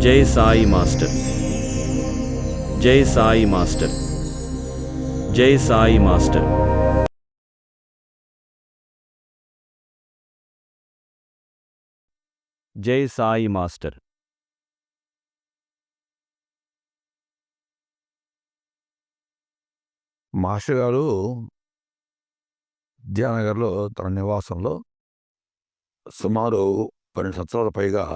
జై సాయి మాస్టర్. జై సాయి మాస్టర్. జై సాయి మాస్టర్. జై సాయి మాస్టర్. మాస్టర్ గారు విద్యానగర్లో తన నివాసంలో సుమారు 12 సంవత్సరాల పైగా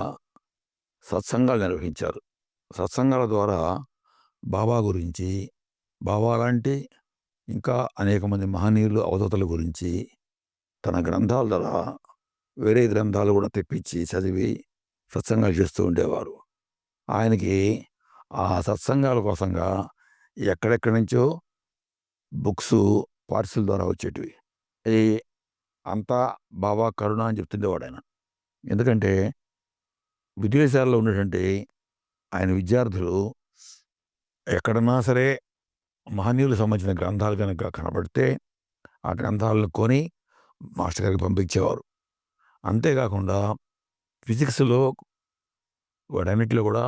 సత్సంగాలు నిర్వహించారు. సత్సంగాల ద్వారా బాబా గురించి, బాబా లాంటి ఇంకా అనేక మంది మహనీయులు అవధూతల గురించి తన గ్రంథాల ద్వారా వేరే గ్రంథాలు కూడా తెప్పించి చదివి సత్సంగాలు చేస్తూ ఉండేవారు. ఆయనకి ఆ సత్సంగాల కోసంగా ఎక్కడెక్కడి నుంచో బుక్స్ పార్సిల్ ద్వారా వచ్చేటివి. అది అంతా బాబా కరుణ అని చెప్తుండేవాడు ఆయన. ఎందుకంటే విదేశాల్లో ఉన్నటువంటి ఆయన విద్యార్థులు ఎక్కడన్నా సరే మహనీయులకు సంబంధించిన గ్రంథాలు కనుక కనబడితే ఆ గ్రంథాలను కొని మాస్టర్ గారికి పంపించేవారు. అంతేకాకుండా ఫిజిక్స్లో వాటన్నిటిలో కూడా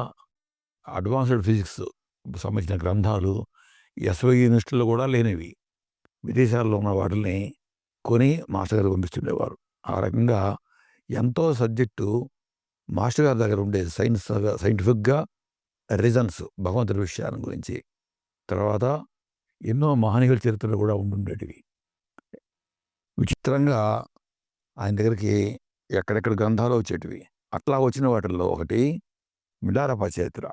అడ్వాన్స్డ్ ఫిజిక్స్ సంబంధించిన గ్రంథాలు ఎస్వై యూనివర్సిటీలో కూడా లేనివి విదేశాల్లో ఉన్న వాటిని కొని మాస్టర్ గారికి పంపిస్తుండేవారు. ఆ రకంగా ఎంతో సబ్జెక్టు మాస్టర్ గారి దగ్గర ఉండే సైంటిఫిక్గా రీజన్స్ భగవంతుడి విషయాల గురించి, తర్వాత ఎన్నో మహనీయుల చరిత్రలు కూడా ఉండుండేటివి. విచిత్రంగా ఆయన దగ్గరికి ఎక్కడెక్కడ గ్రంథాలు వచ్చేటివి. అట్లా వచ్చిన వాటిల్లో ఒకటి మిలారప చరిత్ర,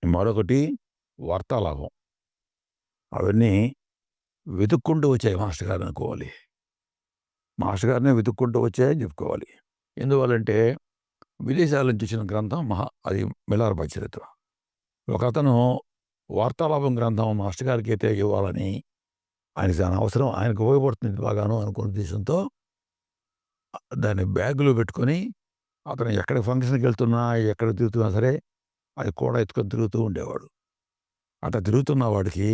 మరొకటి వార్తాలాభం. అవన్నీ వెతుక్కుంటూ వచ్చాయి మాస్టర్ గారు అనుకోవాలి. మాస్టర్ గారినే వెతుక్కుంటూ వచ్చాయని చెప్పుకోవాలి. ఎందువల్లంటే విదేశాల నుంచి వచ్చిన గ్రంథం అది మిలారప చరిత్ర. ఒక అతను వార్తాలాభం గ్రంథం మాస్టర్ గారికి అయితే ఇవ్వాలని, ఆయనకి దాని అవసరం, ఆయనకు ఉపయోగపడుతుంది బాగాను అనుకున్న ఉద్దేశంతో దాన్ని బ్యాగులో పెట్టుకొని అతను ఎక్కడ ఫంక్షన్కి వెళ్తున్నా, ఎక్కడ తిరుగుతున్నా సరే అది కూడా ఎత్తుకొని తిరుగుతూ ఉండేవాడు. అట్లా తిరుగుతున్న వాడికి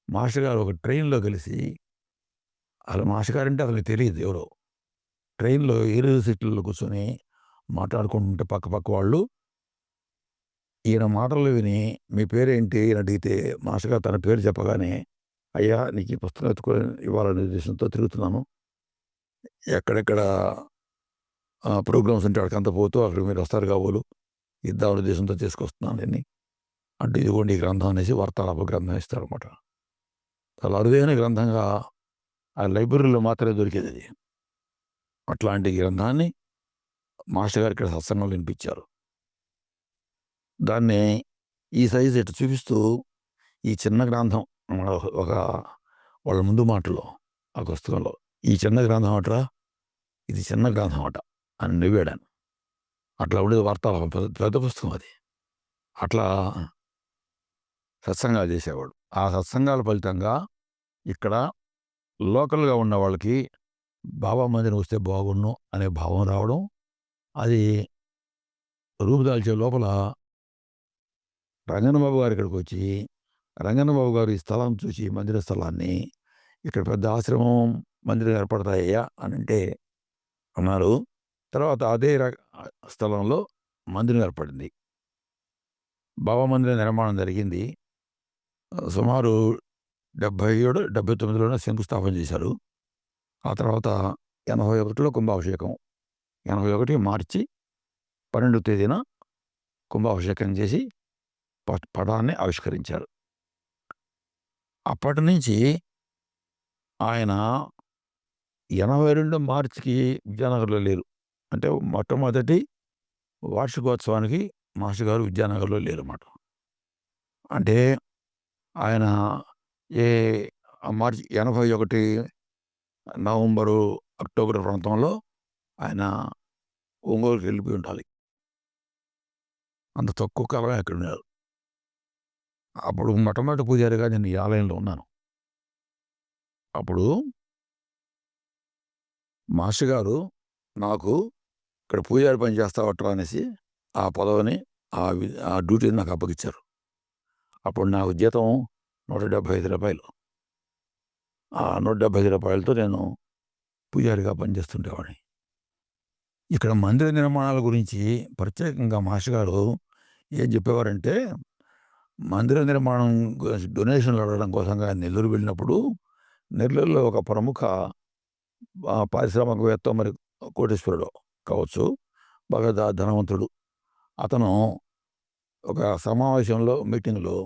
మాస్టర్ గారు ఒక ట్రైన్లో కలిసి, అసలు మాస్టర్ గారు అంటే అతనికి తెలియదు ఎవరో, ట్రైన్లో ఎదురు సీట్లలో కూర్చొని మాట్లాడుకుంటుంటే పక్క వాళ్ళు ఈయన మాటలు విని మీ పేరేంటి అని అడిగితే మాస్టర్ గారు తన పేరు చెప్పగానే, అయ్యా నీకు ఈ పుస్తకం ఎత్తుకొని ఇవ్వాలనే ఉద్దేశంతో తిరుగుతున్నాను, ఎక్కడెక్కడ ప్రోగ్రామ్స్ ఉంటే అక్కడికంతా పోతూ అక్కడ మీరు వస్తారు కాబోలు ఇద్దామనే ఉద్దేశంతో తీసుకొస్తున్నాను దీన్ని అంటే, ఇదిగోండి ఈ గ్రంథం అనేసి వార్తాలాభ గ్రంథం ఇస్తారన్నమాట. చాలా అరుదైన గ్రంథంగా ఆ లైబ్రరీలో మాత్రమే దొరికేది అది. అట్లాంటి గ్రంథాన్ని మాస్టర్ గారు ఇక్కడ సత్సంగంలో వినిపించారు. దాన్ని ఈ సైజు ఇట్లా చూపిస్తూ ఈ చిన్న గ్రంథం ఒక వాళ్ళ ముందు మాటలో ఆ పుస్తకంలో, ఈ చిన్న గ్రంథం అట్రా, ఇది చిన్న గ్రంథం అట అని నవ్వాడాను. అట్లా ఉండేది వార్తాలాభం, పెద్ద పుస్తకం అది. అట్లా సత్సంగాలు చేసేవాడు. ఆ సత్సంగాల ఫలితంగా ఇక్కడ లోకల్గా ఉన్న వాళ్ళకి బాబా మందిరం వస్తే బాగుండు అనే భావం రావడం, అది రూపుదాల్చే లోపల రంగన్నబాబు గారు ఇక్కడికి వచ్చి, రంగన్నబాబు గారు ఈ స్థలం చూసి, మందిర స్థలాన్ని, ఇక్కడ పెద్ద ఆశ్రమం మందిరం ఏర్పడతాయ్యా అని అంటే అన్నారు. తర్వాత అదే స్థలంలో మందిరం ఏర్పడింది. బాబా మందిరం నిర్మాణం జరిగింది. సుమారు 77, 79లోనే శంకుస్థాపన చేశారు. ఆ తర్వాత 81లో కుంభాభిషేకం, 81 మార్చి 12వ తేదీన కుంభాభిషేకం చేసి పటాన్ని ఆవిష్కరించారు. అప్పటి నుంచి ఆయన 82 మార్చికి విద్యానగర్లో లేరు. అంటే మొట్టమొదటి వార్షికోత్సవానికి మాస్టర్ గారు విద్యానగర్లో లేరన్నమాట. అంటే ఆయన మార్చి 81 నవంబరు, అక్టోబర్ ప్రాంతంలో ఆయన ఒంగోలుకి వెళ్ళిపోయి ఉండాలి. అంత తక్కువ కాలమే అక్కడ ఉన్నారు. అప్పుడు మొట్టమొదటి పూజారిగా నేను ఈ ఆలయంలో ఉన్నాను. అప్పుడు మాస్టర్ గారు నాకు ఇక్కడ పూజారి పని చేస్తావట్రా అనేసి ఆ పదవిని, ఆ డ్యూటీని నాకు అప్పగించారు. అప్పుడు నాకు జీతం ₹175. ఆ ₹175 నేను పూజారిగా పనిచేస్తుండేవాడిని. ఇక్కడ మందిర నిర్మాణాల గురించి ప్రత్యేకంగా మాస్టర్ గారు ఏం చెప్పేవారంటే, మందిర నిర్మాణం డొనేషన్లు అడగడం కోసంగా నెల్లూరు వెళ్ళినప్పుడు, నెల్లూరులో ఒక ప్రముఖ పారిశ్రామికవేత్త, మరి కోటీశ్వరుడు కావచ్చు, బాగా ధనవంతుడు. అతను ఒక సమావేశంలో, మీటింగ్‌లో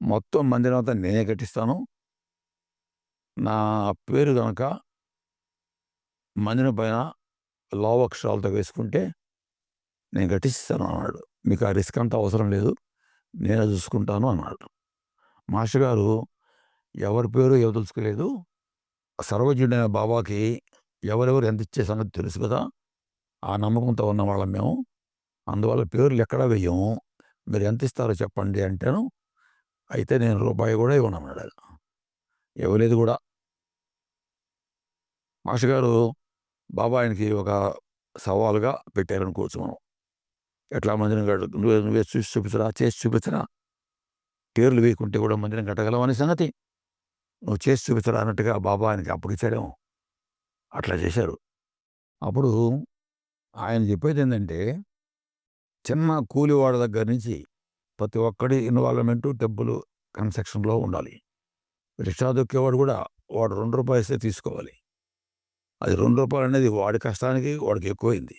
మొత్తం మందిరం అంతా నేనే కట్టిస్తాను. నా పేరు గనక మందిరం పైన లావు అక్షరాలతో వేసుకుంటే నేను కట్టిస్తాను అన్నాడు. మీకు ఆ రిస్క్ అంతా అవసరం లేదు, నేనే చూసుకుంటాను అన్నాడు. మాస్టర్ గారు ఎవరి పేరు ఇవ్వదలుచుకోలేదు. సర్వజ్ఞుడైన బాబాకి ఎవరెవరు ఎంత ఇచ్చే సంగతి తెలుసు కదా, ఆ నమ్మకంతో ఉన్న వాళ్ళం మేము. అందువల్ల పేర్లు ఎక్కడా వెయ్యము. మీరు ఎంత ఇస్తారో చెప్పండి అంటేను, అయితే నేను రూపాయి కూడా ఇవ్వను అన్నాడు ఆయన. ఇవ్వలేదు కూడా. మాస్టర్ గారు బాబా ఆయనకి ఒక సవాలుగా పెట్టారనుకోవచ్చు మనం. ఎట్లా మందిరం నువ్వే చూసి చూపించరా, చేసి చూపించరా, పేర్లు వేయకుంటే కూడా మందిరం కట్టగలవు అనే సంగతి నువ్వు చేసి చూపించరా అన్నట్టుగా బాబా ఆయనకి అప్పగించాడేమో. అట్లా చేశారు. అప్పుడు ఆయన చెప్పేది ఏంటంటే, చిన్న కూలివాడ దగ్గర నుంచి ప్రతి ఒక్కడి ఇన్వాల్వ్మెంటు టెంపుల్ కన్స్ట్రక్షన్లో ఉండాలి. రిక్షా దొక్కేవాడు కూడా వాడు ₹2 ఇస్తే తీసుకోవాలి. అది ₹2 అనేది వాడి కష్టానికి వాడికి ఎక్కువైంది.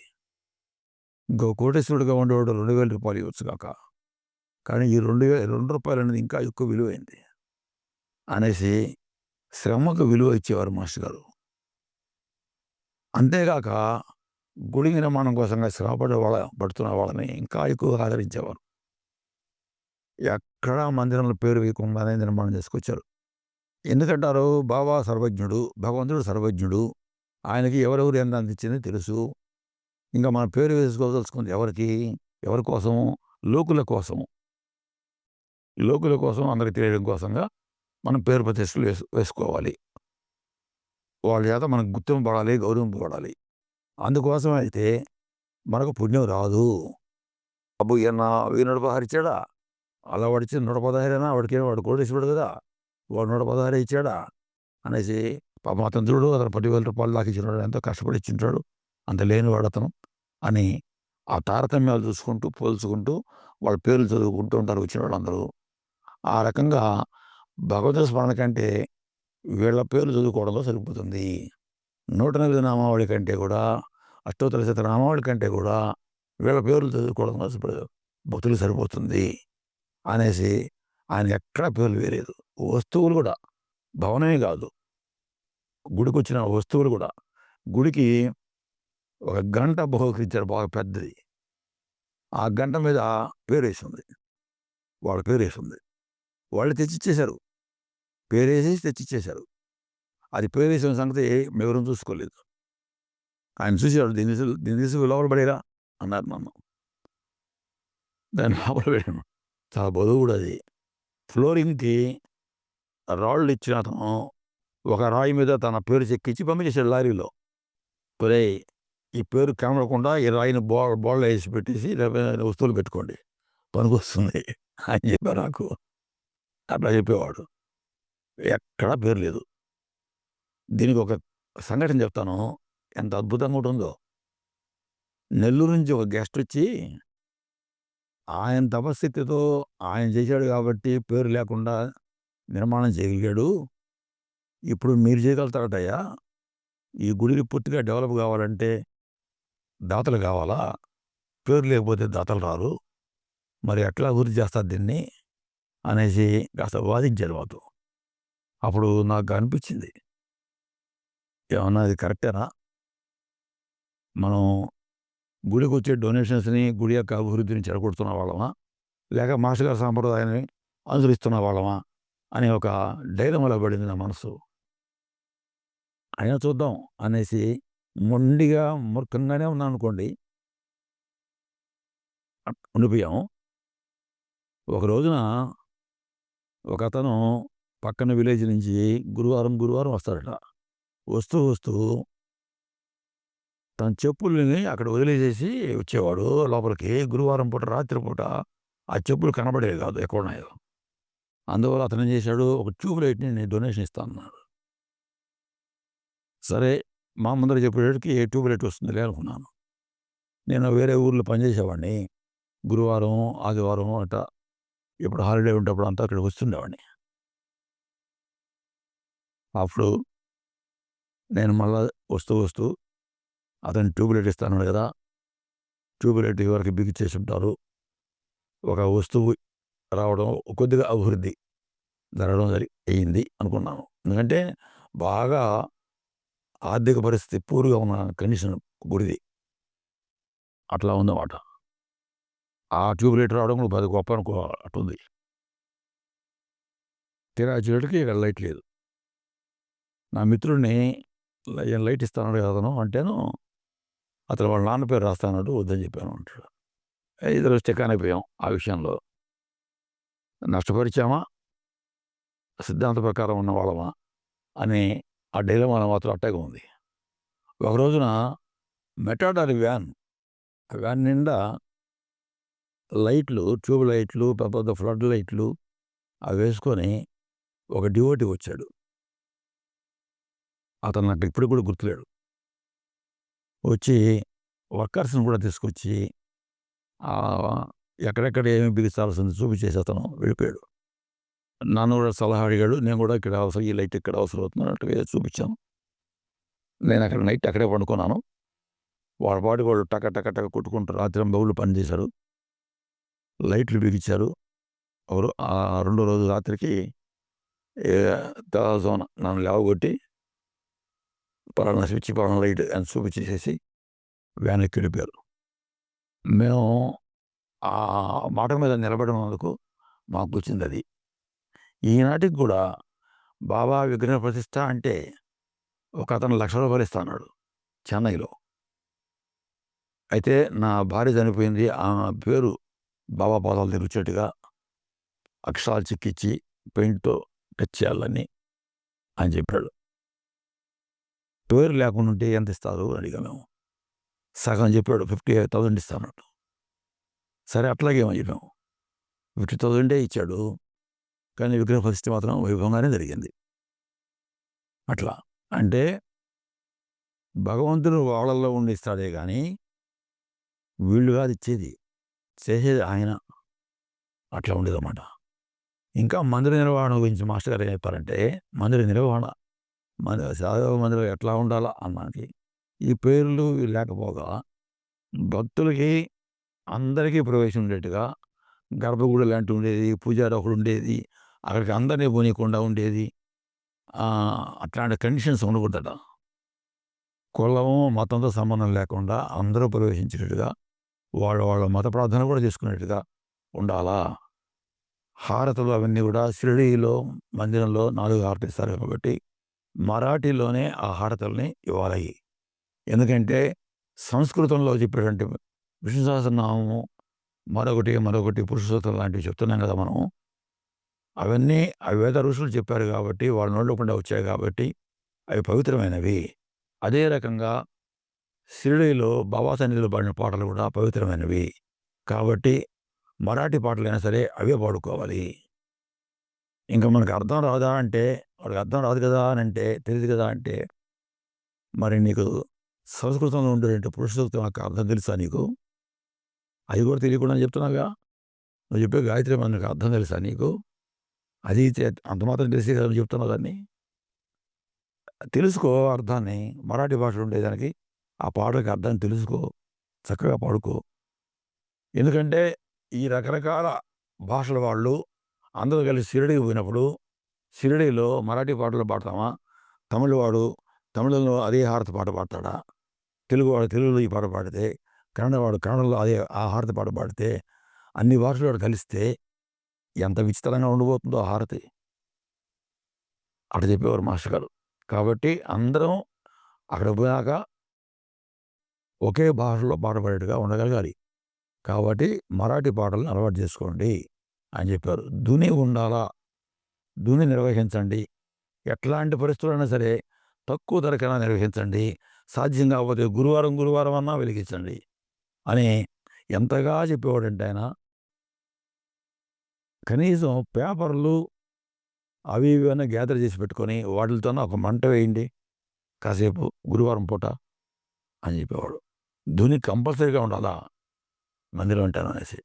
ఇంకో కోటేశ్వరుడుగా ఉండేవాడు ₹2000 ఇవ్వచ్చు కాక, కానీ ఈ ₹2 అనేది ఇంకా ఎక్కువ విలువైంది అనేసి శ్రమకు విలువ ఇచ్చేవారు మాస్టర్ గారు. అంతేగాక గుడి నిర్మాణం కోసంగా పడుతున్న వాళ్ళని ఇంకా ఎక్కువగా ఆదరించేవారు. ఎక్కడా మందిరంలో పేరు వేయకుండానే నిర్మాణం చేసుకొచ్చారు. ఎందుకంటారు? బాబా సర్వజ్ఞుడు, భగవంతుడు సర్వజ్ఞుడు. ఆయనకి ఎవరెవరు ఎంత అందించింది తెలుసు. ఇంకా మన పేరు వేసుకోదలుచుకుంది ఎవరికి? ఎవరి కోసం? లోకుల కోసం. లోకుల కోసం, అందరికి తెలియడం కోసంగా మనం పేరు ప్రతిష్టలు వేసుకోవాలి. వాళ్ళ చేత మనకు గుర్తింపు పడాలి, గౌరవింపబడాలి. అందుకోసం అయితే మనకు పుణ్యం రాదు. అబ్బు ఈయన ₹1000 ఇచ్చాడా, అలా వాడిచ్చి 116 వాడు కోటేశ్వరుడు కదా, వాడు 116 ఇచ్చాడా అనేసి, పాపం అతను చూడు, అతను ₹10,000 దాకా ఇచ్చినాడు, ఎంతో కష్టపడి ఇచ్చింటాడు, అంత లేనివాడు అతను అని ఆ తారతమ్యాలు చూసుకుంటూ, పోల్చుకుంటూ వాళ్ళ పేర్లు చదువుకుంటూ ఉంటారు వచ్చిన వాళ్ళందరూ. ఆ రకంగా భగవద్ స్మరణ కంటే వీళ్ళ పేర్లు చదువుకోవడంలో సరిపోతుంది. 108 నామావళి కంటే కూడా, అష్టోత్తర శత నామావళి కంటే కూడా వీళ్ళ పేర్లు చదువుకోవడంలో భక్తులు సరిపోతుంది అనేసి ఆయన ఎక్కడా పేర్లు వేరేదు. వస్తువులు కూడా, భవనమే కాదు, గుడికి వచ్చిన వస్తువులు కూడా, గుడికి ఒక గంట బహుకరించారు, బాగా పెద్దది. ఆ గంట మీద పేరేసింది, వాళ్ళ పేరేసింది. వాళ్ళు తెచ్చిచ్చేశారు, పేరేసేసి తెచ్చిచ్చేశారు. అది పేరేసిన సంగతి ఎవరూ చూసుకోలేదు. ఆయన చూసాడు, దీన్ని తీసుకు లోపల పడేరా అన్నారు నన్ను. దాన్ని లోపల పెట్టాను. చాలా బరువు కూడా అది. ఫ్లోరింగ్కి రాళ్ళు ఇచ్చిన అతను ఒక రాయి మీద తన పేరు చెక్కించి పంపించేశాడు లారీలో. ఒరేయ్, ఈ పేరు కనబడకుండా ఈ రాయిని బోళ్ళలో వేసి పెట్టేసి వస్తువులు పెట్టుకోండి, పనికొస్తుంది అని చెప్పారు నాకు. అట్లా చెప్పేవాడు. ఎక్కడా పేరు లేదు. దీనికి ఒక సంఘటన చెప్తాను, ఎంత అద్భుతంగా ఉంటుందో. నెల్లూరు నుంచి ఒక గెస్ట్ వచ్చి, ఆయన తపస్థితితో ఆయన చేశాడు కాబట్టి పేరు లేకుండా నిర్మాణం చేయగలిగాడు. ఇప్పుడు మీరు చేయగలుగుతారటయ్యా, ఈ గుడికి పూర్తిగా డెవలప్ కావాలంటే దాతలు కావాలా, పేరు లేకపోతే దాతలు రారు, మరి ఎట్లా అభివృద్ధి చేస్తారు దీన్ని అనేసి కాస్త వాదించారు మాతో. అప్పుడు నాకు అనిపించింది, ఏమన్నా ఇది కరెక్టేనా? మనం గుడికి వచ్చే డొనేషన్స్ని, గుడి యొక్క అభివృద్ధిని చెడగొడుతున్న వాళ్ళమా, లేక మాస్టర్ గారి సాంప్రదాయాన్ని అనుసరిస్తున్న వాళ్ళమా అనే ఒక డైలమాలో పడింది నా మనసు. అయినా చూద్దాం అనేసి మొండిగా మూర్ఖంగానే ఉన్నాను అనుకోండి, ఉండిపోయాం. ఒక రోజున ఒక అతను పక్కన విలేజ్ నుంచి గురువారం వస్తాడట. వస్తూ తన చెప్పుల్ని అక్కడ వదిలేసేసి వచ్చేవాడు లోపలికి. గురువారం పూట, రాత్రిపూట ఆ చెప్పులు కనబడేవి కాదు ఎక్కడున్నాయో. అందువల్ల అతను ఏం చేశాడు, ఒక ట్యూబ్ లైట్ని నేను డొనేషన్ ఇస్తాను అన్నాడు. సరే, మా ముందర చెప్పేటికి ఏ ట్యూబ్ లైట్ వస్తుందిలే అనుకున్నాను. నేను వేరే ఊర్లో పనిచేసేవాడిని, గురువారం, ఆదివారం అట్లా ఎప్పుడు హాలిడే ఉంటప్పుడు అంతా అక్కడికి వస్తుండేవాడిని. అప్పుడు నేను మళ్ళా వస్తూ అతను ట్యూబ్‌లైట్ ఇస్తానన్నాడు కదా! ట్యూబ్‌లైట్ ఇదివరకు బిగించేసి ఉంటారు. ఒక వస్తువు రావడం కొద్దిగా అభివృద్ధి జరగడం అయింది అనుకున్నాను. ఎందుకంటే బాగా ఆర్థిక పరిస్థితి పూర్‌గా ఉన్న కండిషన్ గుడిది. అట్లా ఉందన్నమాట. ఆ ట్యూబ్‌లైట్ రావడం కూడా పెద్ద గొప్ప అట్టుంది. తీరా వచ్చేటప్పటికి ఇక్కడ లైట్ లేదు. నా మిత్రుడిని లైట్ ఇస్తానన్నాడు కదా అతను అంటేను, అతను వాళ్ళ నాన్న పేరు రాస్తానన్నాడు, వద్దని చెప్పాను అంటాడు. ఇద్దరు స్టిక్ అయిపోయాం ఆ విషయంలో. నష్టపరిచామా, సిద్ధాంత ప్రకారం ఉన్న వాళ్ళమా అని ఆ డైలమా మాత్రం అట్టాగే ఉంది. ఒక రోజున మెటాడార్ వ్యాన్ నిండా లైట్లు, ట్యూబ్ లైట్లు, పెద్ద పెద్ద ఫ్లడ్ లైట్లు అవి వేసుకొని ఒక డివోటీ వచ్చాడు. అతను నాకు ఇప్పటికి కూడా గుర్తులేడు. వచ్చి వర్కర్స్ని కూడా తీసుకొచ్చి ఎక్కడెక్కడ ఏమి బిగించాల్సింది చూపించేసి అతను వెళ్ళిపోయాడు. నన్ను కూడా సలహా అడిగాడు. నేను కూడా ఇక్కడ అవసరం, ఈ లైట్ ఇక్కడ అవసరం అవుతుంది అన్నట్టుగా చూపించాను. నేను అక్కడ నైట్ అక్కడే పండుకున్నాను. వాళ్ళ పాటికి వాళ్ళు టక టక టక కొట్టుకుంటారు. రాత్రింబగళ్ళు పనిచేశారు. లైట్లు బిగించారు. ఎవరు రెండో రోజు రాత్రికి తెల్లవారుజామున నన్ను లేవగొట్టి పలానా స్విచ్, పలానా లైట్ అని చూపించేసేసి వ్యాన్ ఎక్కి వెళ్ళిపోయారు. మేము ఆ మాట మీద నిలబడినందుకు మాకు వచ్చింది అది. ఈనాటికి కూడా బాబా విగ్రహ ప్రతిష్ఠ అంటే ఒక అతను ₹1,00,000 ఇస్తా అన్నాడు చెన్నైలో. అయితే నా భార్య చనిపోయింది, ఆమె పేరు బాబా పాదాల దగ్గర వచ్చేట్టుగా అక్షరాలు చెక్కిచ్చి పెయింట్‌తో టచ్ చేయాలని ఆయన చెప్పాడు. పేరు లేకుండా ఉంటే ఎంత ఇస్తారు అని అడిగాము మేము. సగం చెప్పాడు, 58,000 ఇస్తానన్నాడు. సరే అట్లాగే అని చెప్పాము. 50,000 ఇచ్చాడు. కానీ విగ్రహ ప్రతిష్ఠ మాత్రం వైభవంగానే జరిగింది. అట్లా అంటే భగవంతుడు వాళ్ళల్లో ఉండి ఇస్తాడే కానీ వీళ్ళు కాదు ఇచ్చేది, చేసేది ఆయన. అట్లా ఉండేదన్నమాట. ఇంకా మందిర నిర్వహణ గురించి మాస్టర్ గారు ఏం చెప్పారంటే, మందిర నిర్వహణ సాయిబాబా మందిరం ఎట్లా ఉండాలా అన్నది ఈ పేర్లు లేకపోగా భక్తులకి అందరికీ ప్రవేశం ఉండేట్టుగా గర్భగుడి లాంటి ఉండేది, పూజారి ఒకడు ఉండేది, అక్కడికి అందరినీ పోనీయకుండా ఉండేది. అట్లాంటి కండిషన్స్ ఉండకూడదట. కులము, మతంతో సంబంధం లేకుండా అందరూ ప్రవేశించేటట్టుగా వాళ్ళ మత ప్రార్థన కూడా చేసుకునేట్టుగా ఉండాలా. హారతులు అవన్నీ కూడా షిరిడీలో మందిరంలో 4 హారతులు ఇస్తారు కాబట్టి మరాఠీలోనే ఆ హారతుల్ని ఇవ్వాలి. ఎందుకంటే సంస్కృతంలో చెప్పేటువంటి విష్ణు సహస్రనామము మరొకటి పురుషోత్తం లాంటివి చెప్తున్నాం కదా మనం. అవన్నీ ఆ వేద ఋషులు చెప్పారు కాబట్టి, వాళ్ళ నోట్లో గుండా వచ్చాయి కాబట్టి అవి పవిత్రమైనవి. అదే రకంగా షిరిడీలో బాబా సన్నిధిలో పాడిన పాటలు కూడా పవిత్రమైనవి. కాబట్టి మరాఠీ పాటలైనా సరే అవే పాడుకోవాలి. ఇంకా మనకు అర్థం రాదా అంటే, వాడికి అర్థం రాదు కదా అని అంటే, తెలియదు కదా అంటే, మరి నీకు సంస్కృతంలో ఉండేటువంటి పురుషోత్తం యొక్క అర్థం తెలుసా నీకు? అది కూడా తెలియకుండా చెప్తున్నావుగా. నువ్వు చెప్పే గాయత్రి మంత్రానికి అర్థం తెలుసా నీకు? అది అంత మాత్రం తెలిసే కదా నువ్వు చెప్తున్నావు దాన్ని. తెలుసుకో అర్థాన్ని. మరాఠీ భాషలో ఉండేదానికి ఆ పాటకి అర్థాన్ని తెలుసుకో, చక్కగా పాడుకో. ఎందుకంటే ఈ రకరకాల భాషల వాళ్ళు అందరూ కలిసి షిరిడీకి పోయినప్పుడు షిరిడీలో మరాఠీ పాటలు పాడతామా, తమిళవాడు తమిళంలో అదే హారతి పాట పాడతాడా, తెలుగువాడు తెలుగులో ఈ పాట పాడితే, కన్నడవాడు కన్నడలో అదే ఆ హారతి పాట పాడితే, అన్ని భాషలు వాడు కలిస్తే ఎంత విచిత్రంగా ఉండిపోతుందో ఆ హారతి. అట్లా చెప్పేవారు మాస్టర్ గారు. కాబట్టి అందరం అక్కడ పోయాక ఒకే భాషలో పాట పాడేట్టుగా ఉండగలగాలి. కాబట్టి మరాఠీ పాటలను అలవాటు చేసుకోండి అని చెప్పారు. ధుని ఉండాలా, ధుని నిర్వహించండి. ఎట్లాంటి పరిస్థితులైనా సరే తక్కువ ధరకైనా నిర్వహించండి. సాధ్యం కాకపోతే గురువారం అన్నా వెలిగించండి అని ఎంతగా చెప్పేవాడంటే ఆయన. కనీసం పేపర్లు అవి ఇవి అన్నా గ్యాదర్ చేసి పెట్టుకొని వాటితోనే ఒక మంట వేయండి కాసేపు గురువారం పూట అని చెప్పేవాడు. ధుని కంపల్సరీగా ఉండాలా మందిరం అంటాను అనేసి.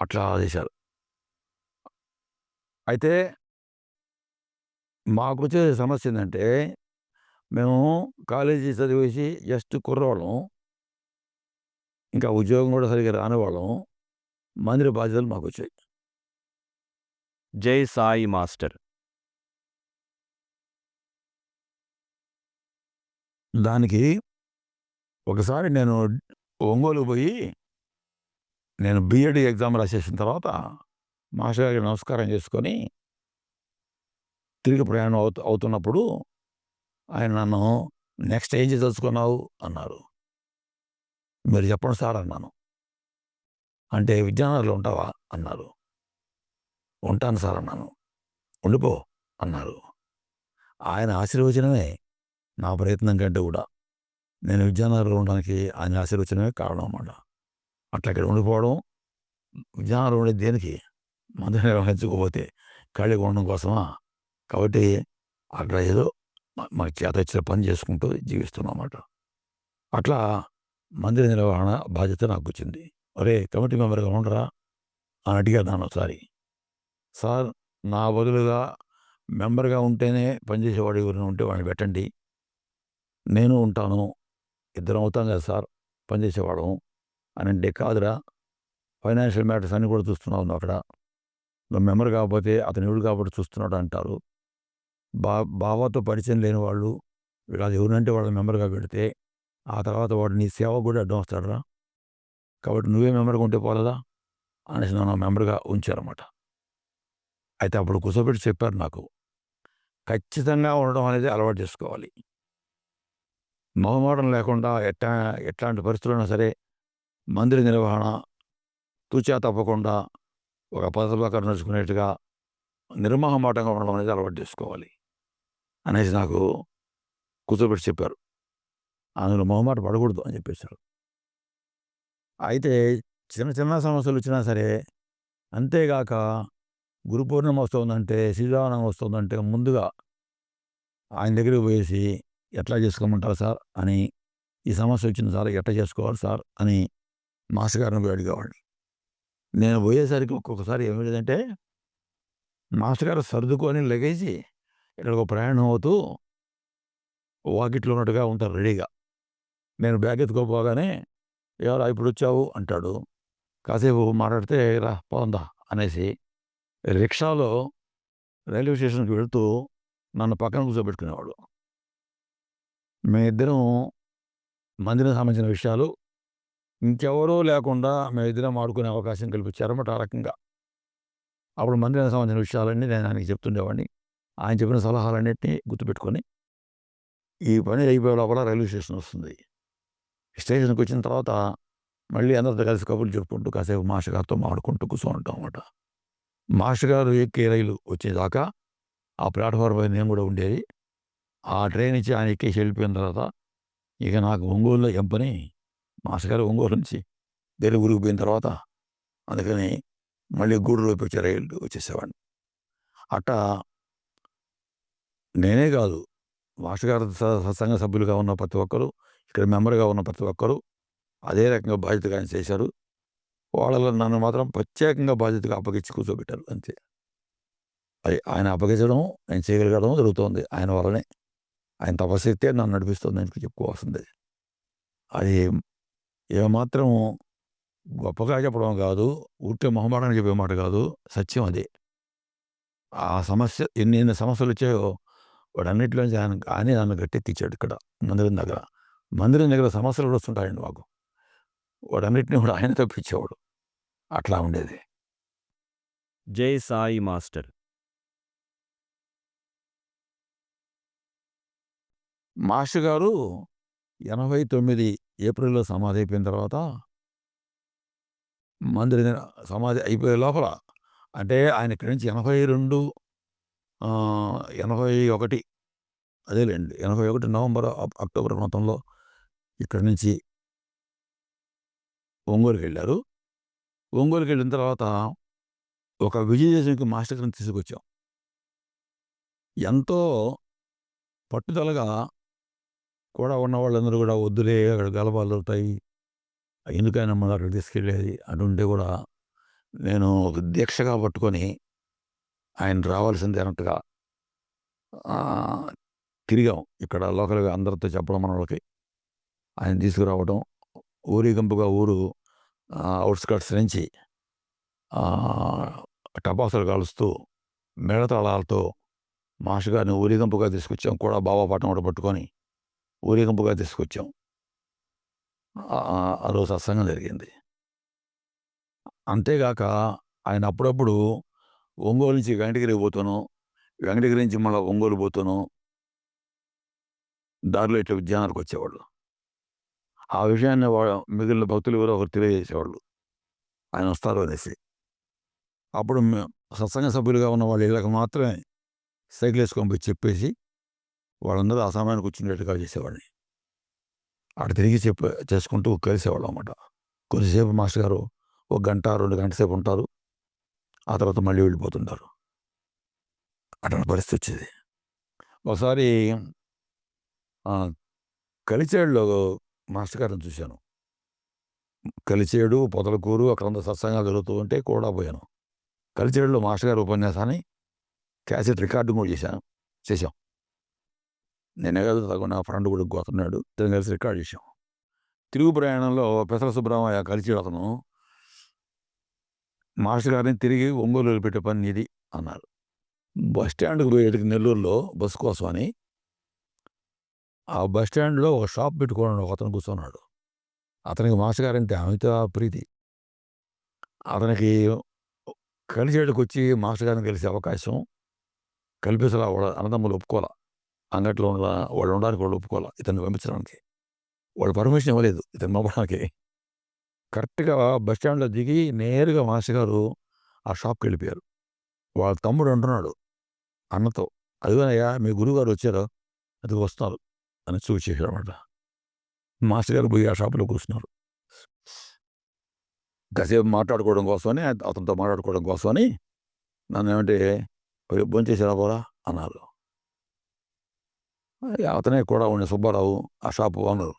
అట్లా చేశారు. అయితే మాకొచ్చే సమస్య ఏందంటే, మేము కాలేజీ చదివేసి జస్ట్ కుర్రోళ్ళం. ఇంకా ఉద్యోగం కూడా సరిగ్గా రానివాళ్ళం. మందిర బాధ్యతలు మాకొచ్చాయి. జై సాయి మాస్టర్. దానికి ఒకసారి నేను ఒంగోలుకి పోయి, నేను బీఎడ్ ఎగ్జామ్ రాసేసిన తర్వాత మాస్టర్ గారికి నమస్కారం చేసుకొని తిరిగి ప్రయాణం అవుతున్నప్పుడు ఆయన నన్ను నెక్స్ట్ ఏం చేయదలుచుకున్నావు అన్నారు. మీరు చెప్పండి సార్ అన్నాను. అంటే విద్యానగర్లో ఉంటావా అన్నారు. ఉంటాను సార్ అన్నాను. ఉండిపో అన్నారు. ఆయన ఆశీర్వచనమే నా ప్రయత్నం కంటే కూడా నేను విద్యానగర్లో ఉండడానికి ఆయన ఆశీర్వచనమే కారణం అన్నమాట. అట్లా ఇక్కడ ఉండిపోవడం, విద్యానగర్లో ఉండేది దేనికి? మందు నిర్వహించకపోతే ఖాళీగా ఉండడం కోసమా? కాబట్టి అక్కడ ఏదో మాకు చేత వచ్చిన పని చేసుకుంటూ జీవిస్తున్నాం అన్నమాట. అట్లా మందిర నిర్వహణ బాధ్యత నాకు వచ్చింది. ఒరే కమిటీ మెంబర్గా ఉండరా అని అడిగారు నన్ను ఒకసారి. సార్ నా బదులుగా మెంబర్గా ఉంటేనే పనిచేసేవాడు ఎవరైనా ఉంటే వాడిని పెట్టండి, నేను ఉంటాను, ఇద్దరం అవుతాం కదా సార్ పనిచేసేవాళ్ళం అని అంటే, కాదురా ఫైనాన్షియల్ మ్యాటర్స్ అన్నీ కూడా చూస్తున్నావు నువ్వు అక్కడ, నువ్వు మెంబర్ కాకపోతే అతను ఎవడు కాబట్టి చూస్తున్నాడు అంటారు. బాబాతో పరిచయం లేని వాళ్ళు వీళ్ళు ఎవరినంటే వాళ్ళు మెంబర్గా పెడితే ఆ తర్వాత వాడు నీ సేవ కూడా అడ్డం వస్తాడురా, కాబట్టి నువ్వే మెంబర్గా ఉంటే పోలేదా అనేసి నన్ను మెంబర్గా ఉంచారన్నమాట. అయితే అప్పుడు కూర్చోబెట్టి చెప్పారు నాకు, ఖచ్చితంగా ఉండడం అనేది అలవాటు చేసుకోవాలి. మొహమాటం లేకుండా ఎట్లాంటి పరిస్థితులైనా సరే మందిర నిర్వహణ తూచా తప్పకుండా ఒక పద్ధతి ప్రకారం నడుచుకునేట్టుగా నిర్మోహమాటంగా ఉండడం అనేది అలవాటు చేసుకోవాలి అనేసి నాకు కూర్చోబెట్టి చెప్పారు. అందులో మొహమాట పడకూడదు అని చెప్పేశారు. అయితే చిన్న చిన్న సమస్యలు వచ్చినా సరే, అంతేగాక గురు పౌర్ణమి వస్తుందంటే, శ్రీరామనవమి వస్తుందంటే ముందుగా ఆయన దగ్గరికి పోయేసి ఎట్లా చేసుకోమంటారు సార్ అని, ఈ సమస్య వచ్చింది సార్ ఎట్లా చేసుకోవాలి సార్ అని మాస్టర్ గారిని పోయి అడిగేవాళ్ళు. నేను పోయేసరికి ఒక్కొక్కసారి ఏమిటంటే, మాస్టర్ గారు సర్దుకొని లగేసి ఇక్కడ ప్రయాణం అవుతూ వాకిట్లో ఉన్నట్టుగా ఉంటారు రెడీగా. నేను బ్యాగ్ ఎత్తుకోపోగానే ఎవరా ఇప్పుడు వచ్చావు అంటాడు. కాసేపు మాట్లాడితే రా పోందా అనేసి రిక్షాలో రైల్వే స్టేషన్కి వెళుతూ నన్ను పక్కన కూర్చోబెట్టుకునేవాడు. మేమిద్దరం మందిరం సంబంధించిన విషయాలు ఇంకెవరో లేకుండా మేమిద్దరం ఆడుకునే అవకాశం కల్పించారన్నమాట ఆ రకంగా. అప్పుడు మందిరానికి సంబంధించిన విషయాలన్నీ నేను ఆయనకి చెప్తుండేవాడిని. ఆయన చెప్పిన సలహాలన్నింటినీ గుర్తుపెట్టుకొని ఈ పని అయిపోయే లోపల రైల్వే స్టేషన్ వస్తుంది. స్టేషన్కి వచ్చిన తర్వాత మళ్ళీ అందరితో కలిసి కబుర్లు చెప్పుకుంటూ కాసేపు మాస్టర్ గారితో మాట్లాడుకుంటూ కూర్చోంటాం అన్నమాట. మాస్టర్ గారు ఎక్కే రైలు వచ్చేదాకా ఆ ప్లాట్ఫారం పైన నేను కూడా ఉండేది. ఆ ట్రైన్ ఇచ్చి ఆయన ఎక్కేసి వెళ్ళిపోయిన తర్వాత ఇక నాకు ఒంగోలులో ఏం పని, మాస్టర్ గారు ఒంగోలు నుంచి వేరే ఊరికి పోయిన తర్వాత అందుకని మళ్ళీ గూడూరులోకి వచ్చే రైలు వచ్చేసేవాడిని. అట్టా నేనే కాదు, మాస్టర్ గారు సంఘ సభ్యులుగా ఉన్న ప్రతి ఒక్కరూ, ఇక్కడ మెంబర్గా ఉన్న ప్రతి ఒక్కరూ అదే రకంగా బాధ్యతగా ఆయన చేశారు. వాళ్ళలో నన్ను మాత్రం ప్రత్యేకంగా బాధ్యతగా అప్పగించి కూర్చోబెట్టారు అంతే. అది ఆయన అప్పగించడం, నేను చేయగలగడం జరుగుతుంది ఆయన వల్లనే. ఆయన తపశక్తే నన్ను నడిపిస్తుంది అని చెప్పుకోవాల్సింది. అది ఏమాత్రం గొప్పగా చెప్పడం కాదు, ఊరికే మొహమాటంగా చెప్పే మాట కాదు, సత్యం అది. ఆ సమస్య ఎన్ని సమస్యలు వచ్చాయో వాడన్నిటిలోంచి ఆయనే నన్ను గట్టెత్తిచ్చాడు. ఇక్కడ మందిరం దగ్గర సమస్యలు కూడా వస్తుంటాయండి మాకు, వాడన్నిటిని కూడా ఆయన తప్పించేవాడు. అట్లా ఉండేది. జై సాయి మాస్టర్. మాస్టర్ గారు 89 ఏప్రిల్లో సమాధి అయిపోయిన తర్వాత మందిర సమాధి అయిపోయే లోపల, అంటే ఆయన ఇక్కడి నుంచి 82 81 అదేలేండి 81 నవంబర్ అక్టోబర్ మొత్తంలో ఇక్కడి నుంచి ఒంగోలుకి వెళ్ళారు. ఒంగోలుకి వెళ్ళిన తర్వాత ఒక విజయదశమికి మాస్టర్ గారిని తీసుకొచ్చాం. ఎంతో పట్టుదలగా కూడా ఉన్న వాళ్ళందరూ కూడా వద్దులే అక్కడ గలభాలు అవుతాయి, ఎందుకైనా మనం అక్కడ తీసుకెళ్ళేది అంటుంటే కూడా నేను ఒక దీక్షగా పట్టుకొని ఆయన రావాల్సిందే అన్నట్టుగా తిరిగాం. ఇక్కడ లోకల్‌గా అందరితో చెప్పడం మనోళ్ళకి. ఆయన తీసుకురావడం, ఊరేగింపుగా ఊరు ఔట్‌స్కర్ట్స్ నుంచి టపాసులు కాలుస్తూ, మేళతాళాలతో మాస్టర్ గారిని ఊరేగింపుగా తీసుకొచ్చాం. కూడా బాబా పటం ఒకటి పట్టుకొని ఊరేగింపుగా తీసుకొచ్చాం. ఆ రోజు సత్సంగం జరిగింది. అంతేగాక ఆయన అప్పుడప్పుడు ఒంగోలు నుంచి వెంకటగిరికి పోతూను, వెంకటగిరి నుంచి మళ్ళా ఒంగోలు పోతూను, దారిలో ఇట్లా ఉద్యానానికి వచ్చేవాళ్ళు. ఆ విషయాన్ని మిగిలిన భక్తులు ఎవరో ఒకరు తెలియజేసేవాళ్ళు ఆయన వస్తారు అనేసి. అప్పుడు సత్సంగ సభ్యులుగా ఉన్న వాళ్ళ ఇళ్ళకి మాత్రమే సైకిల్ వేసుకొని పోయి చెప్పేసి వాళ్ళందరూ ఆ సమయానికి వచ్చినట్టుగా చేసేవాడిని. అక్కడ తిరిగి చేసుకుంటూ కలిసేవాళ్ళం అన్నమాట. కొద్దిసేపు మాస్టర్ గారు 1 గంట 2 గంటల సేపు ఉంటారు. ఆ తర్వాత మళ్ళీ వెళ్ళిపోతుంటారు. అటువంటి పరిస్థితి వచ్చేది. ఒకసారి కలిచేడులో మాస్టర్ గారిని చూశాను. కలిచేడు, పొదలకూరు అక్కడంతా సత్సంగాలు జరుగుతూ ఉంటే కూడా పోయాను. కలిచేడులో మాస్టర్ గారి ఉపన్యాసాన్ని క్యాసెట్ రికార్డు కూడా చేశాం. నేనే కాదు, నా ఫ్రెండ్ కూడా పోతున్నాడు. ఇద్దరం కలిసి రికార్డ్ చేశాం. తిరుగు ప్రయాణంలో పెసర సుబ్రహ్మయ్య కలిచేడు అతను మాస్టర్ గారిని తిరిగి ఒంగోలు పెట్టే పని ఇది అన్నారు. బస్ స్టాండ్కి పోయేటికి నెల్లూరులో బస్సు కోసం అని ఆ బస్ స్టాండ్లో ఒక షాప్ పెట్టుకోవడం ఒక అతను కూర్చున్నాడు. అతనికి మాస్టర్ గారంటే అమిత ప్రీతి. అతనికి కలిచేడుకు వచ్చి మాస్టర్ గారిని కలిసే అవకాశం కల్పించలా. వాళ్ళ అన్నదమ్ములు ఒప్పుకోవాలా. అంగట్లో వాళ్ళు ఉండడానికి వాళ్ళు ఒప్పుకోవాలా ఇతన్ని పంపించడానికి. వాళ్ళు పర్మిషన్ ఇవ్వలేదు ఇతను పంపడానికి. కరెక్ట్గా బస్ స్టాండ్లో దిగి నేరుగా మాస్టర్ గారు ఆ షాప్కి వెళ్ళిపోయారు. వాళ్ళ తమ్ముడు అంటున్నాడు అన్నతో, అదిగోనయ్యా మీ గురువుగారు వచ్చారు, అది వస్తున్నారు అని చూసేసాడు అనమాట. మాస్టర్ గారు పోయి ఆ షాపులో కూర్చున్నారు. కాసేపు మాట్లాడుకోవడం కోసమని, అతనితో మాట్లాడుకోవడం కోసమని నన్ను ఏమంటే భోంచేసారా పోరా అన్నారు. అతనే కూడా ఉన్న సుబ్బారావు ఆ షాపు ఓనరు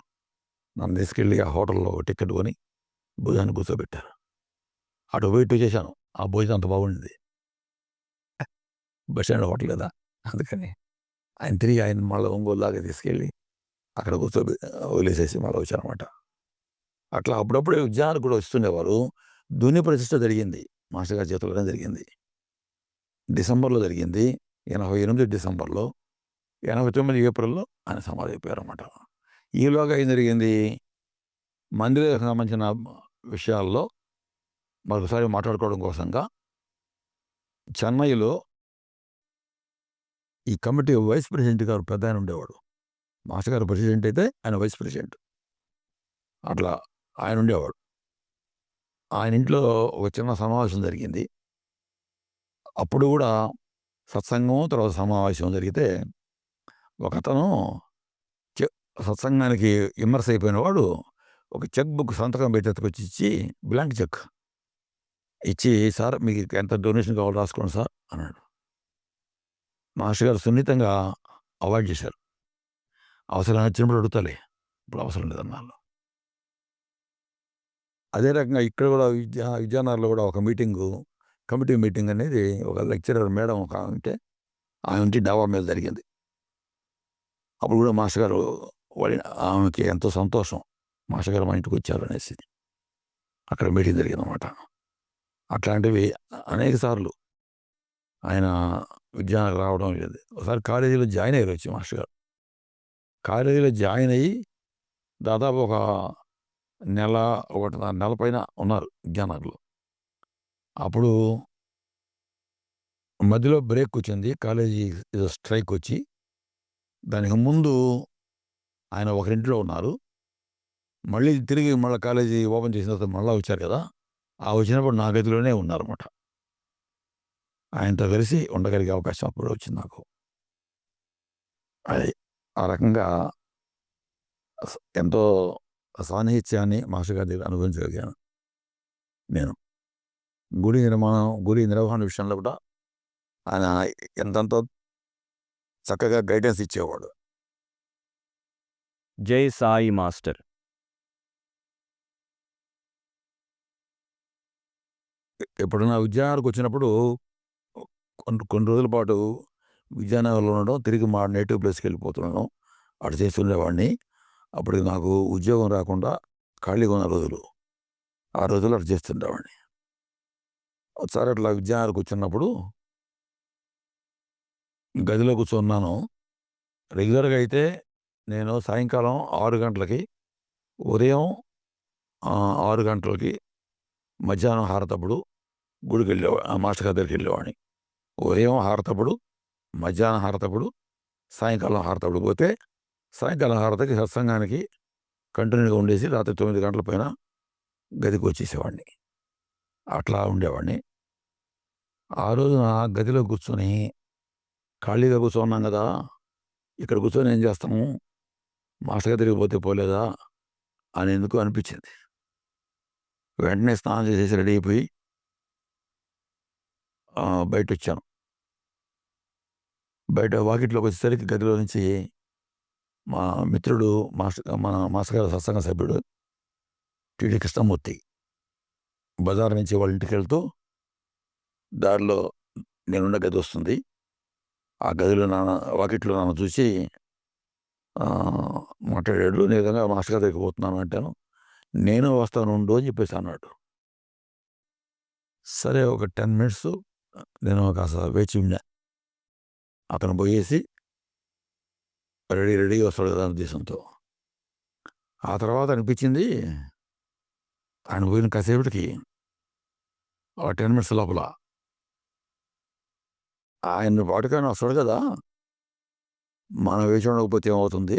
నన్ను తీసుకెళ్ళి ఆ హోటల్లో టికెట్ కొని భోజనాన్ని కూర్చోబెట్టారు. అటు పోయి ఇటు చేశాను. ఆ భోజనం అంత బాగుండింది. బస్ స్టాండ్ హోటల్ కదా, అందుకని ఆయన తిరిగి ఆయన మళ్ళీ ఒంగోలు దాకా తీసుకెళ్ళి అక్కడ వదిలేసేసి మళ్ళీ వచ్చారనమాట. అట్లా అప్పుడప్పుడు ఉద్యానానికి కూడా వస్తుండేవారు. ధుని ప్రతిష్ఠ జరిగింది మాస్టర్ గారి చేతుల్లోనే జరిగింది. డిసెంబర్లో జరిగింది. 88 డిసెంబర్లో, 89 ఏప్రిల్లో ఆయన సమాధి అయిపోయారన్నమాట. ఈలోగా ఏం జరిగింది, మందిరానికి సంబంధించిన విషయాల్లో మరొకసారి మాట్లాడుకోవడం కోసంగా చెన్నైలో ఈ కమిటీ వైస్ ప్రెసిడెంట్ గారు పెద్ద ఆయన ఉండేవాడు. మాస్టర్ గారు ప్రెసిడెంట్ అయితే ఆయన వైస్ ప్రెసిడెంట్, అట్లా ఆయన ఉండేవాడు. ఆయన ఇంట్లో ఒక చిన్న సమావేశం జరిగింది. అప్పుడు కూడా సత్సంగం తర్వాత సమావేశం జరిగితే ఒక అతను సత్సంగానికి ఇమ్మర్స్ అయిపోయిన వాడు ఒక చెక్ బుక్ సంతకం పెట్టేసుకొచ్చి ఇచ్చి, బ్లాంక్ చెక్ ఇచ్చి, సార్ మీకు ఎంత డొనేషన్ కావాలో రాసుకోండి సార్ అన్నాడు. మాస్టర్ గారు సున్నితంగా అవాయిడ్ చేశారు. అవసరం వచ్చినప్పుడు అడుగుతాలే, ఇప్పుడు అవసరం లేదన్నారు. అదే రకంగా ఇక్కడ కూడా విద్యానగర్లో కూడా ఒక కమిటీ మీటింగ్ అనేది ఒక లెక్చరర్ మేడం ఒక ఉంటే ఆమె ఇంటి డాబా మీద జరిగింది. అప్పుడు కూడా మాస్టర్ గారు ఆమెకి ఎంతో సంతోషం, మాస్టర్ గారు మా ఇంటికి వచ్చారు అనేసి అక్కడ మీటింగ్ జరిగిందన్నమాట. అట్లాంటివి అనేక సార్లు ఆయన విద్యానగర్ రావడం లేదు. ఒకసారి కాలేజీలో జాయిన్ అయ్యారు వచ్చి మాస్టర్ గారు. కాలేజీలో జాయిన్ అయ్యి దాదాపు ఒక నెల పైన ఉన్నారు విద్యానగర్లో. అప్పుడు మధ్యలో బ్రేక్ వచ్చింది, కాలేజీ స్ట్రైక్ వచ్చి. దానికి ముందు ఆయన ఒకరింట్లో ఉన్నారు. మళ్ళీ తిరిగి కాలేజీ ఓపెన్ చేసిన తర్వాత మళ్ళీ వచ్చారు కదా, ఆ వచ్చినప్పుడు నా గదిలోనే ఉన్నారన్నమాట. ఆయనతో కలిసి ఉండగలిగే అవకాశం అప్పుడు వచ్చింది నాకు. అది ఆ రకంగా ఎంతో సాన్నిహిత్యాన్ని మాస్టర్ గారి దగ్గర అనుభవించగలిగాను నేను. గుడి నిర్వహణ విషయంలో కూడా ఆయన ఎంతంతో చక్కగా గైడెన్స్ ఇచ్చేవాడు. జై సాయి మాస్టర్. ఎప్పుడైనా విజయనగరంకి వచ్చినప్పుడు కొన్ని కొన్ని రోజుల పాటు విజయనగరంలో ఉండడం, తిరిగి మా నేటివ్ ప్లేస్కి వెళ్ళిపోతుండడం అటు చేస్తుండేవాడిని. అప్పటికి నాకు ఉద్యోగం రాకుండా ఖాళీగా ఉన్న రోజులు, ఆ రోజుల్లో అటు చేస్తుండేవాడిని. ఒకసారి అట్లా విజయనగరంకి వచ్చినప్పుడు గదిలో కూర్చున్నాను. రెగ్యులర్గా అయితే నేను సాయంకాలం 6 గంటలకి, ఉదయం 6 గంటలకి, మధ్యాహ్నం హారతప్పుడు గుడికి మాస్టర్ గారి దగ్గరికి వెళ్ళేవాడిని. ఉదయం హారతప్పుడు, మధ్యాహ్నం హారతప్పుడు, సాయంకాలం హారతప్పుడు పోతే సాయంకాలం హారతకి సత్సంగానికి కంటిన్యూగా ఉండేసి రాత్రి 9 గంటల పైన గదికి వచ్చేసేవాడిని. అట్లా ఉండేవాడిని. ఆ రోజున గదిలో కూర్చొని ఖాళీగా కూర్చున్నాం కదా, ఇక్కడ కూర్చొని ఏం చేస్తాము, మాస్టర్ గారి దగ్గరికి పోతే పోలేదా అని ఎందుకు అనిపించింది. వెంటనే స్నానం చేసేసి రెడీ అయిపోయి బయటొచ్చాను. బయట వాకిట్లోకి వచ్చేసరికి గదిలో నుంచి మా మిత్రుడు మన మాస్టర్ గారి సత్సంగ సభ్యుడు టీడీ కృష్ణమూర్తి బజార్ నుంచి వాళ్ళ ఇంటికి వెళ్తూ దారిలో నేనున్న గది వస్తుంది. ఆ గదిలో వాకిట్లో నన్ను చూసి మాట్లాడాడు. నేను విధంగా మాస్టర్ గారి దగ్గరికి పోతున్నాను అంటాను. నేను వస్తాను ఉండు అని చెప్పేసి అన్నాడు. సరే ఒక 10 మినిట్స్ నేను కాస్త వేచి ఉన్నా. అతను పోయేసి రెడీగా వస్తాడు కదా ఉద్దేశంతో. ఆ తర్వాత అనిపించింది, ఆయన పోయిన కాసేపటికి 10 మినిట్స్ లోపల ఆయన పాటుగానే వస్తాడు కదా, మనం వేచి ఉండకపోతే ఏమవుతుంది,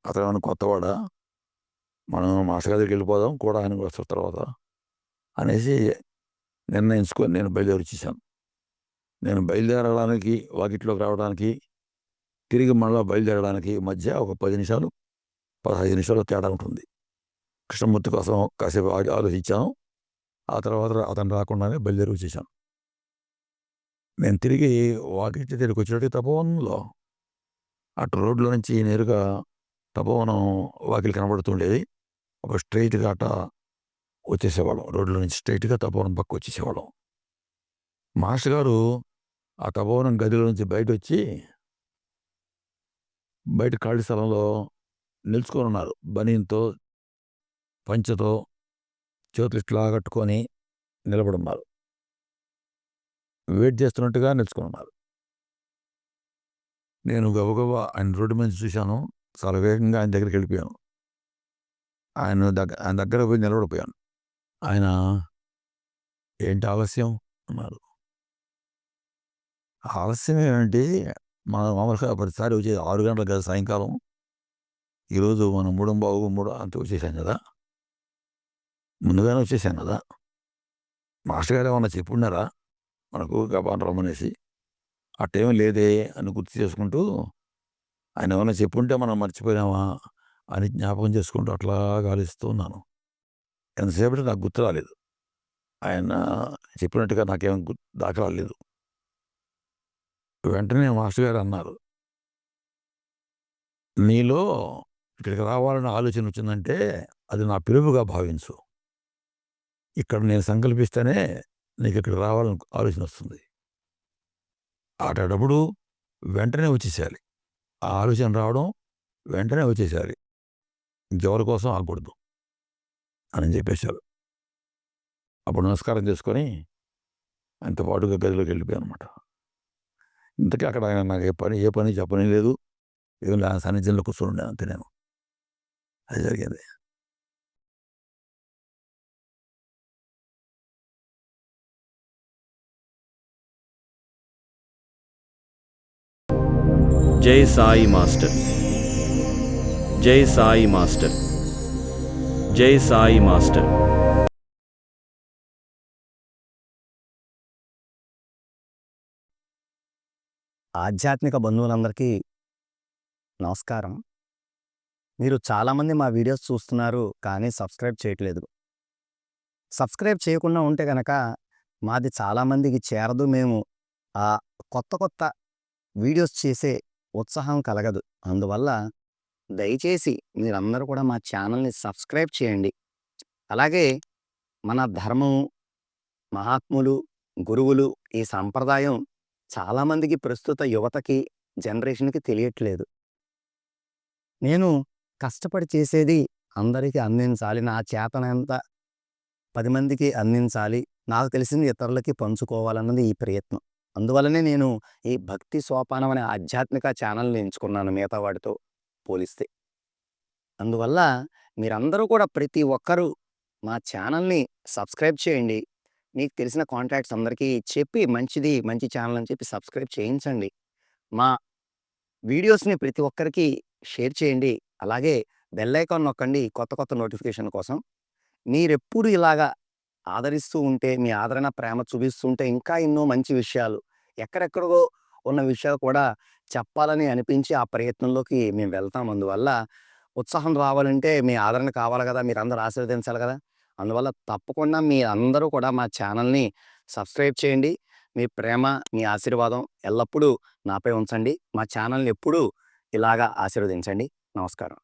అతను ఏమైనా కొత్తవాడా, మనం మాస్టర్ గారి దగ్గరికి వెళ్ళిపోదాం కూడా, ఆయన వస్తారు తర్వాత అనేసి నిర్ణయించుకొని నేను బయలుదేరి వచ్చేసాను. నేను బయలుదేరడానికి, వాకిట్లోకి రావడానికి, తిరిగి మళ్ళీ బయలుదేరడానికి మధ్య ఒక 10 నిమిషాలు 15 నిమిషాలు తేడా ఉంటుంది. కృష్ణమూర్తి కోసం కాసేపు ఆలోచించాను. ఆ తర్వాత అతను రాకుండానే బయలుదేరి వచ్చేసాను. నేను తిరిగి వాకిట్ దగ్గరికి వచ్చేటప్పుడు తపోవనంలో అటు రోడ్లో నుంచి నేరుగా తపోవనం వాకిలి కనబడుతుండేది. ఒక స్ట్రైట్గా అట్ట వచ్చేసేవాళ్ళం. రోడ్లో నుంచి స్ట్రైట్గా తపోవనం పక్క వచ్చేసేవాళ్ళం. మాస్టర్ గారు ఆ తపోవనం గదిలో నుంచి బయట వచ్చి బయట ఖాళీ స్థలంలో నిల్చుకొని ఉన్నారు. బనీన్తో, పంచతో, చేతులు ఇట్లా కట్టుకొని నిలబడున్నారు. వెయిట్ చేస్తున్నట్టుగా నిల్చుకొని ఉన్నారు. నేను గబగబా ఆయన రోడ్డు మీద చూశాను. చాలా వేగంగా ఆయన దగ్గరికి వెళ్ళిపోయాను. ఆయన దగ్గర పోయి నిలబడిపోయాను. ఆయన ఏంటి ఆలస్యం అన్నారు. ఆలస్యం ఏమిటి, మనం మామూలుగా ప్రతిసారి వచ్చేది 6 గంటలకు కదా సాయంకాలం. ఈరోజు మనం 3:15 అంత వచ్చేసాం కదా, ముందుగానే వచ్చేసాం కదా. మాస్టర్ గారు ఏమన్నా చెప్పున్నారా మనకు గబాన్ రమ్మనేసి? అట్టేమీ లేదే అని గుర్తు చేసుకుంటూ, ఆయన ఏమన్నా చెప్పుంటే మనం మర్చిపోయామా అని జ్ఞాపకం చేసుకుంటూ అట్లా ఆలోచిస్తూ ఉన్నాను. ఎంతసేపటి నాకు గుర్తు రాలేదు. ఆయన చెప్పినట్టుగా నాకేం దాఖలా లేదు. వెంటనే మాస్టర్ గారు అన్నారు, నీలో ఇక్కడికి రావాలన్న ఆలోచన వచ్చిందంటే అది నా పిలుపుగా భావించు. ఇక్కడ నేను సంకల్పిస్తేనే నీకు ఇక్కడికి రావాలని ఆలోచన వస్తుంది. అటప్పుడు వెంటనే వచ్చేసేయాలి. ఆ ఆలోచన రావడం వెంటనే వచ్చేసేయాలి. ఇంకెవరి కోసం ఆగకూడదు అని చెప్పేశారు. అప్పుడు నమస్కారం చేసుకొని ఆయనతో పాటుగా గదిలోకి వెళ్ళిపోయాను అనమాట. ఇంతకీ అక్కడ ఆయన నాకు ఏ పని చెప్పని లేదు. ఏదో నా సాన్నిధ్యంలో కూర్చొని ఉండే అంతే నేను. అది జరిగింది. జై సాయి మాస్టర్. జై సాయి మాస్టర్. జై సాయి మాస్టర్. ఆధ్యాత్మిక బంధువులందరికీ నమస్కారం. మీరు చాలామంది మా వీడియోస్ చూస్తున్నారు కానీ సబ్స్క్రైబ్ చేయట్లేదు. సబ్స్క్రైబ్ చేయకుండా ఉంటే గనక మాది చాలామందికి చేరదు. మేము కొత్త వీడియోస్ చేసే ఉత్సాహం కలగదు. అందువల్ల దయచేసి మీరందరూ కూడా మా ఛానల్ని సబ్స్క్రైబ్ చేయండి. అలాగే మన ధర్మం, మహాత్ములు, గురువులు ఈ సంప్రదాయం చాలామందికి ప్రస్తుత యువతకి, జనరేషన్‌కి తెలియట్లేదు. నేను కష్టపడి చేసేది అందరికీ అందించాలి. నా చేతనైనంత 10 మందికి అందించాలి. నాకు తెలిసింది ఇతరులకి పంచుకోవాలన్నది ఈ ప్రయత్నం. అందువల్లనే నేను ఈ భక్తి సోపానం అనే ఆధ్యాత్మిక ఛానల్‌ని ఎంచుకున్నాను మిగతా వాటితో పోలిస్తే. అందువల్ల మీరందరూ కూడా ప్రతి ఒక్కరూ మా ఛానల్‌ని సబ్స్క్రైబ్ చేయండి. మీకు తెలిసిన కాంటాక్ట్స్ అందరికీ చెప్పి మంచిది, మంచి ఛానల్ అని చెప్పి సబ్స్క్రైబ్ చేయించండి. మా వీడియోస్‌ని ప్రతి ఒక్కరికి షేర్ చేయండి. అలాగే బెల్ ఐకాన్ నొక్కండి కొత్త కొత్త నోటిఫికేషన్ కోసం. మీరెప్పుడు ఇలాగా ఆదరిస్తూ ఉంటే, మీ ఆదరణ, ప్రేమ చూపిస్తుంటే ఇంకా ఎన్నో మంచి విషయాలు, ఎక్కడెక్కడో ఉన్న విషయాలు కూడా చెప్పాలని అనిపించి ఆ ప్రయత్నంలోకి మేము వెళ్తాం. అందువల్ల ఉత్సాహం రావాలంటే మీ ఆదరణ కావాలి గదా! మీరందరూ ఆశీర్వదించాలి గదా! అందువల్ల తప్పకుండా మీరందరూ కూడా మా ఛానల్‌ని సబ్స్క్రైబ్ చేయండి. మీ ప్రేమ, మీ ఆశీర్వాదం ఎల్లప్పుడూ నాపై ఉంచండి. మా ఛానల్‌ని ఎప్పుడూ ఇలాగా ఆశీర్వదించండి. నమస్కారం.